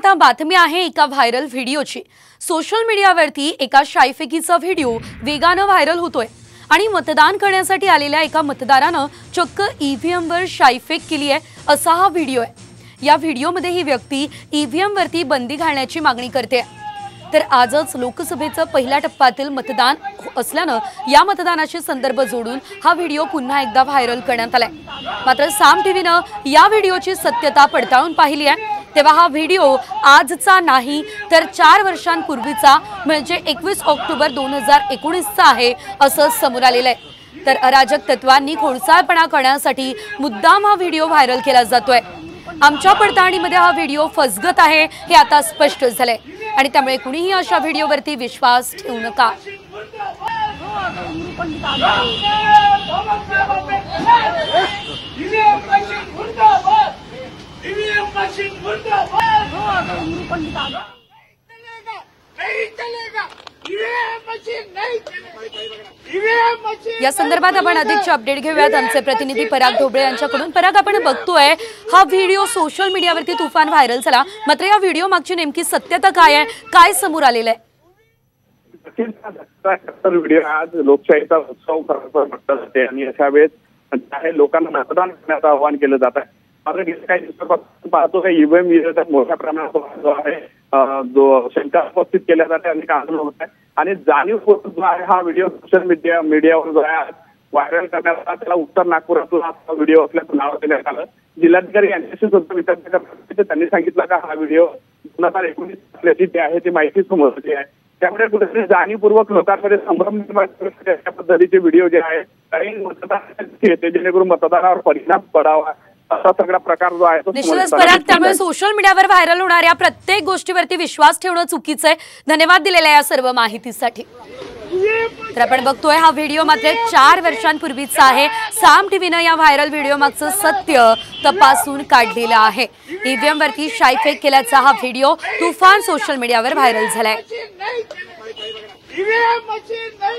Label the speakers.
Speaker 1: आता बातमी आहे एका व्हायरल व्हिडिओची। सोशल मीडियावरती एका शाईफेकीचा व्हिडिओ वेगाने व्हायरल होतोय आणि मतदान करण्यासाठी आलेल्या एका मतदाराने चक्क ईव्हीएम वर शाईफेक केली आहे असा हा व्हिडिओ आहे। या व्हिडिओमध्ये ही व्यक्ती ईव्हीएम वरती बंदी घालण्याची मागणी करते। तर आजच लोकसभेचं पहिल्या टप्प्यातील मतदान असल्याने या मतदानाशी संदर्भ जोडून हा व्हिडिओ पुन्हा एकदा व्हायरल करण्यात आलाय। मात्र साम टीव्हीने या व्हिडिओची सत्यता पडताळून पाहिली आहे। तेव्हा हा व्हिडिओ आजचा नाही तर 4 वर्षांपूर्वीचा म्हणजे 21 ऑक्टोबर 2019चा आहे असं समोर आलेलं आहे। तर अराजक तत्वांनी खोडसाळपणा करण्यासाठी मुद्दाम हा व्हिडिओ व्हायरल केला जातोय। आमच्या पडताळणीमध्ये हा व्हिडिओ फसगत आहे हे आता स्पष्ट झालंय आणि त्यामुळे कुणीही अशा व्हिडिओवरती विश्वास ठेवू नका। या संदर्भात आपण अधिकचे अपडेट घेऊयात आमचे प्रतिनिधी पराग ढोबळे यांच्याकडून। पराग, आपण बघतोय हा व्हिडिओ सोशल मीडियावरती तुफान व्हायरल झाला, मात्र या व्हिडिओ मागची नेमकी सत्यता काय आहे, काय समोर आलेलं आहे?
Speaker 2: व्हिडिओ आज लोकशाहीचा उत्सव म्हटलं जाते आणि अशा वेळेस लोकांना मतदान करण्याचं आवाहन केलं जात आहे। मात्र गेल्या काही दिवसांपासून पाहतो की ईव्हीएम विरोधात मोठ्या प्रमाणात जो आहे जो शंका उपस्थित केल्या जाते आणि आंदोलन होत आहे आणि जाणीवपूर्वक जो आहे हा व्हिडिओ सोशल मीडियावर जो आहे व्हायरल करण्यात आला। त्याला उत्तर नागपुरातून हा व्हिडिओ असल्याचं नाव देण्यात आलं। जिल्हाधिकारी यांच्याशी सुद्धा विचारणा करताना त्यांनी सांगितलं का हा व्हिडिओ 2019 असल्याची जी आहे ती माहिती समोर आली आहे। त्यामुळे कुठेतरी जाणीवपूर्वक लोकांमध्ये संभ्रम निर्माण करण्यासाठी अशा पद्धतीचे व्हिडिओ जे आहे काही मतदारांचे येते जेणेकरून मतदानावर परिणाम पडावा असा सगळा प्रकार जो आहे तो
Speaker 1: निश्चितच पराग, त्यामुळे सोशल मीडियावर व्हायरल होणाऱ्या प्रत्येक गोष्टीवरती विश्वास ठेवणं चुकीचं आहे। धन्यवाद दिलेल्या या सर्व माहितीसाठी। तर आपण बघतोय हा व्हिडिओ मात्र 4 वर्षांपूर्वीचा आहे। साम टीव्हीने या व्हायरल व्हिडिओ मागचं सत्य तपासून काढलेलं आहे। ईव्हीएम वरती शाईफेक केल्याचा हा व्हिडिओ तुफान सोशल मीडियावर व्हायरल झालाय।